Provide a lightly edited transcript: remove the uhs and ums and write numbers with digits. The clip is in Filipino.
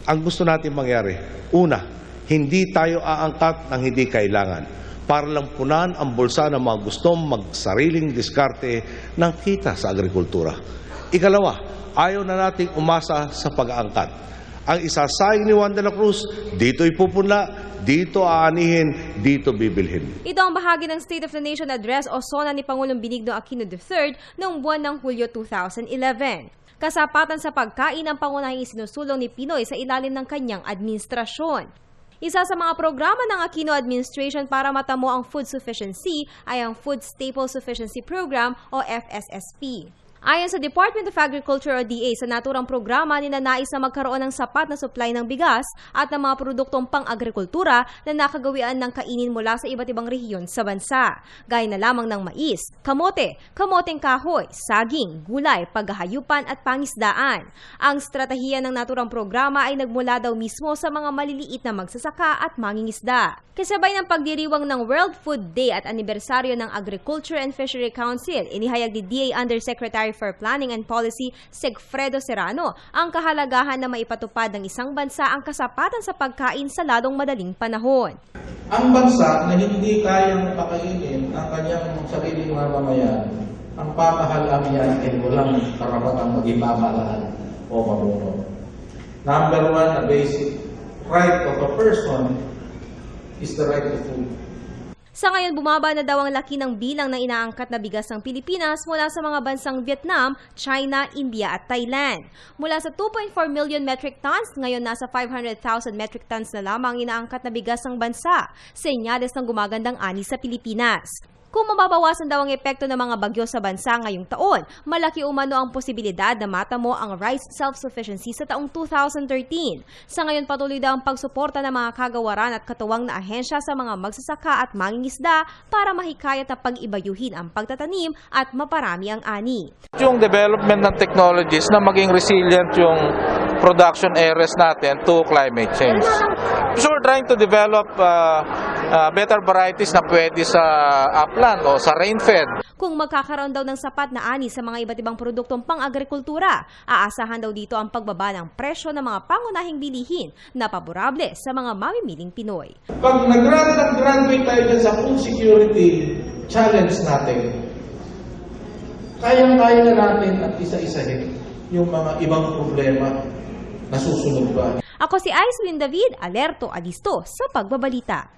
ang gusto natin mangyari, una, hindi tayo aangkat ng hindi kailangan para lang punan ang bulsa ng mga gustong magsariling diskarte ng kita sa agrikultura. Ikalawa, ayaw na nating umasa sa pag-aangkat. Ang isasayang ni Juan de la Cruz, dito'y pupunla, dito aanihin, dito bibilhin. Ito ang bahagi ng State of the Nation Address o SONA ni Pangulong Benigno Aquino III noong buwan ng Hulyo 2011. Kasapatan sa pagkain ang pangunahing isinusulong ni Pinoy sa ilalim ng kanyang administrasyon. Isa sa mga programa ng Aquino administration para matamo ang food sufficiency ay ang Food Staple Sufficiency Program o FSSP. Ayon sa Department of Agriculture o DA, sa naturang programa ninanais na magkaroon ng sapat na supply ng bigas at ng mga produktong pang-agrikultura na nakagawian ng kainin mula sa iba't ibang rehiyon sa bansa. Gaya na lamang ng mais, kamote, kamoteng kahoy, saging, gulay, paghahayupan at pangisdaan. Ang estratehiya ng naturang programa ay nagmula daw mismo sa mga maliliit na magsasaka at mangingisda. Kasabay ng pagdiriwang ng World Food Day at anibersaryo ng Agriculture and Fishery Council, inihayag ni DA Undersecretary for Planning and Policy Segfredo Serrano ang kahalagahan na maipatupad ng isang bansa ang kasapatan sa pagkain sa lalong madaling panahon. Ang bansa na hindi kayang pakainin ang kanyang sariling mamamayan, ang pamahalaan niya ay walang karapatang maging pamahalaan o mamuno. Number one, a basic right of a person is the right to food. Sa ngayon, bumaba na daw ang laki ng bilang ng inaangkat na bigas ng Pilipinas mula sa mga bansang Vietnam, China, India at Thailand. Mula sa 2.4 million metric tons, ngayon nasa 500,000 metric tons na lamang inaangkat na bigas ng bansa. Senyales ng gumagandang ani sa Pilipinas. Kung mababawasan daw ang epekto ng mga bagyo sa bansa ngayong taon, malaki umano ang posibilidad na matamo ang rice self-sufficiency sa taong 2013. Sa ngayon, patuloy daw ang pagsuporta ng mga kagawaran at katuwang na ahensya sa mga magsasaka at mangingisda para mahikayat na pag-ibayuhin ang pagtatanim at maparami ang ani. Yung development ng technologies na maging resilient yung production areas natin to climate change. So we're trying to develop better varieties na pwede sa upland o sa rain-fed. Kung magkakaroon daw ng sapat na ani sa mga iba't ibang produktong pang-agrikultura, aasahan daw dito ang pagbaba ng presyo ng mga pangunahing bilihin na paborable sa mga mamimiling Pinoy. Pag nag-graduate tayo dyan sa food security challenge natin, kayang-kaya na natin at isa-isahin yung mga ibang problema na susunod pa. Ako si Aislinn David, alerto, alisto sa pagbabalita.